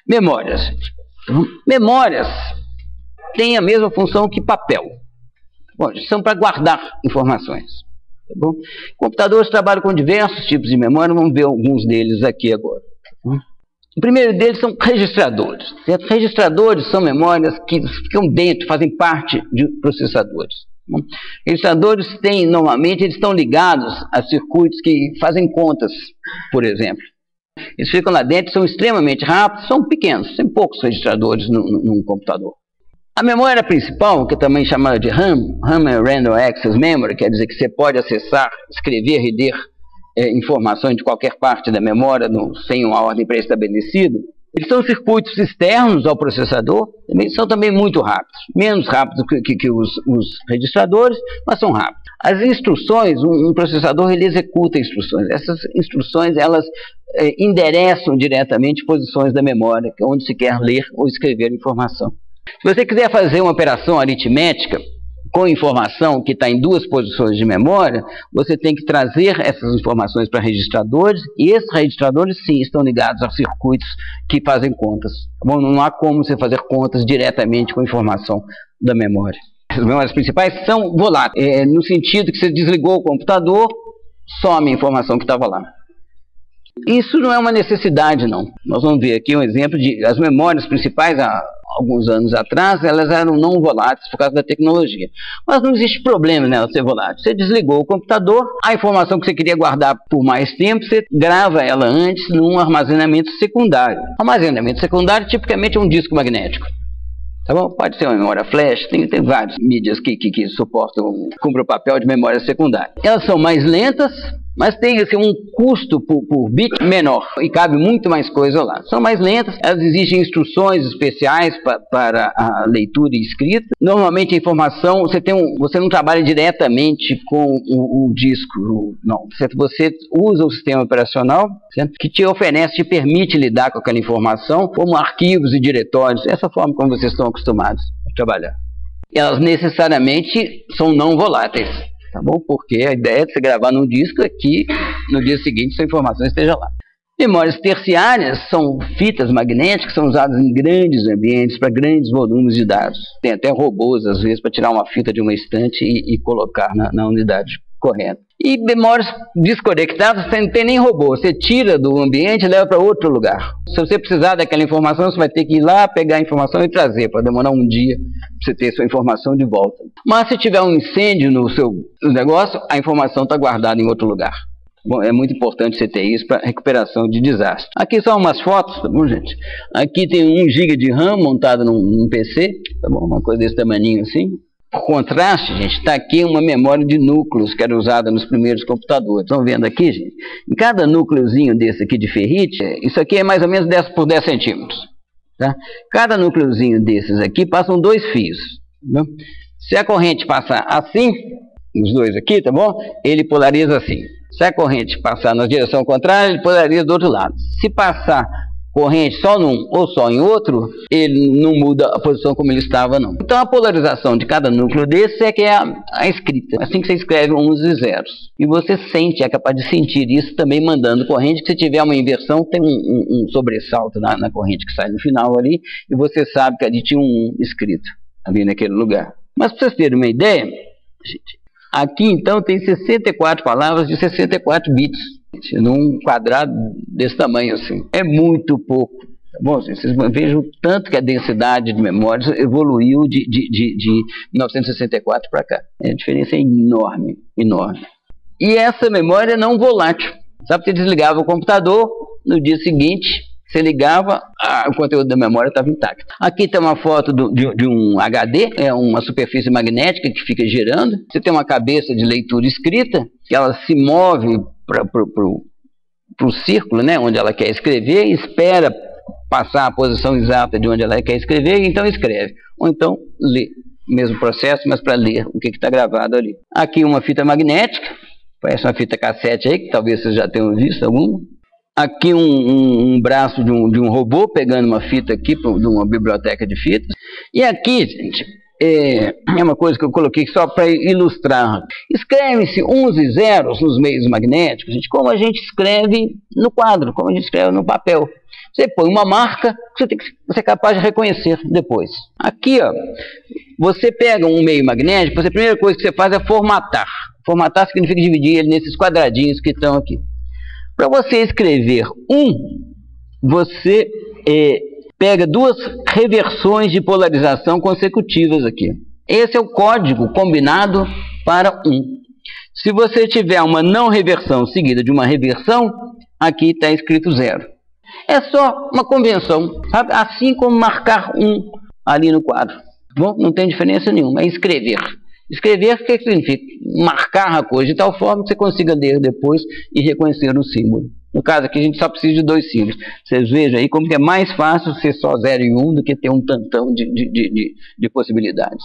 Memórias. Memórias têm a mesma função que papel. Bom, são para guardar informações. Tá bom? Computadores trabalham com diversos tipos de memória, vamos ver alguns deles aqui agora. O primeiro deles são registradores. Certo? Registradores são memórias que ficam dentro, fazem parte de processadores. Tá bom? Registradores têm, normalmente, eles estão ligados a circuitos que fazem contas, por exemplo. Eles ficam lá dentro, são extremamente rápidos, são pequenos, tem poucos registradores num computador. A memória principal, que é também chamada de RAM, RAM é Random Access Memory, quer dizer que você pode acessar, escrever e ler informações de qualquer parte da memória sem uma ordem pré-estabelecida. Eles são circuitos externos ao processador, são também muito rápidos, menos rápidos que os registradores, mas são rápidos. As instruções, um processador ele executa instruções. Essas instruções elas endereçam diretamente posições da memória, onde se quer ler ou escrever informação. Se você quiser fazer uma operação aritmética com informação que está em duas posições de memória, você tem que trazer essas informações para registradores, e esses registradores, sim, estão ligados a circuitos que fazem contas. Bom, não há como você fazer contas diretamente com informação da memória. As memórias principais são voláteis, no sentido que você desligou o computador, some a informação que estava lá. Isso não é uma necessidade, não. Nós vamos ver aqui um exemplo de... As memórias principais, há alguns anos atrás, elas eram não voláteis por causa da tecnologia. Mas não existe problema nela ser volátil. Você desligou o computador, a informação que você queria guardar por mais tempo, você grava ela antes num armazenamento secundário. Armazenamento secundário, tipicamente, é um disco magnético. Tá bom? Pode ser uma memória flash, tem várias mídias que suportam, cumprem o papel de memória secundária. Elas são mais lentas, mas tem assim, um custo por bit menor e cabe muito mais coisa lá. São mais lentas, elas exigem instruções especiais para a leitura e escrita. Normalmente a informação, você não trabalha diretamente com o disco, não. Você usa o sistema operacional, certo? Que te oferece, te permite lidar com aquela informação como arquivos e diretórios, essa forma como vocês estão acostumados a trabalhar. Elas necessariamente são não voláteis. Tá bom? Porque a ideia é de você gravar num disco aqui, no dia seguinte sua informação esteja lá. Memórias terciárias são fitas magnéticas, são usadas em grandes ambientes, para grandes volumes de dados. Tem até robôs, às vezes, para tirar uma fita de uma estante e colocar na unidade correta. E memórias desconectadas, você não tem nem robô, você tira do ambiente e leva para outro lugar. Se você precisar daquela informação, você vai ter que ir lá, pegar a informação e trazer, para demorar um dia para você ter sua informação de volta. Mas se tiver um incêndio no seu negócio, a informação está guardada em outro lugar. Bom, é muito importante você ter isso para recuperação de desastre. Aqui são umas fotos, tá bom, gente? Aqui tem 1 GB de RAM montado num PC, tá bom? Uma coisa desse tamaninho assim. Por contraste, gente, está aqui uma memória de núcleos que era usada nos primeiros computadores. Estão vendo aqui, gente? Em cada núcleozinho desse aqui de ferrite, isso aqui é mais ou menos 10 por 10 centímetros. Tá? Cada núcleozinho desses aqui passam 2 fios. Tá? Se a corrente passar assim, os dois aqui, tá bom? Ele polariza assim. Se a corrente passar na direção contrária, ele polariza do outro lado. Se passar corrente só num ou só em outro, ele não muda a posição como ele estava, não. Então a polarização de cada núcleo desse é que é a escrita. Assim que você escreve uns e zeros. E você sente, é capaz de sentir isso também mandando corrente, que se tiver uma inversão, tem um sobressalto na corrente que sai no final ali, e você sabe que ali tinha um escrito, ali naquele lugar. Mas para vocês terem uma ideia, gente, aqui então tem 64 palavras de 64 bits. Num quadrado desse tamanho assim. É muito pouco. Tá bom? Vocês vejam tanto que a densidade de memórias evoluiu de 1964 para cá. A diferença é enorme, enorme. E essa memória é não volátil. Sabe que você desligava o computador, no dia seguinte, você ligava, o conteúdo da memória estava intacto. Aqui tem uma foto de um HD, é uma superfície magnética que fica girando. Você tem uma cabeça de leitura escrita, que ela se move para o círculo, né, onde ela quer escrever, e espera passar a posição exata de onde ela quer escrever, e então escreve. Ou então lê. Mesmo processo, mas para ler o que está gravado ali. Aqui uma fita magnética, parece uma fita cassete aí, que talvez vocês já tenham visto alguma. Aqui um braço de um robô pegando uma fita aqui de uma biblioteca de fitas. E aqui, gente, é uma coisa que eu coloquei só para ilustrar. Escreve-se uns e zeros nos meios magnéticos, gente, como a gente escreve no quadro, como a gente escreve no papel. Você põe uma marca que você tem que ser capaz de reconhecer depois. Aqui, ó, você pega um meio magnético, a primeira coisa que você faz é formatar. Formatar significa dividir ele nesses quadradinhos que estão aqui. Para você escrever você pega duas reversões de polarização consecutivas aqui. Esse é o código combinado para 1. Se você tiver uma não reversão seguida de uma reversão, aqui está escrito 0. É só uma convenção, sabe? Assim como marcar 1 ali no quadro. Bom, não tem diferença nenhuma, é escrever. Escrever, o que significa? Marcar a coisa de tal forma que você consiga ler depois e reconhecer o símbolo. No caso aqui, a gente só precisa de 2 símbolos. Vocês vejam aí como que é mais fácil ser só 0 e 1 do que ter um tantão de possibilidades.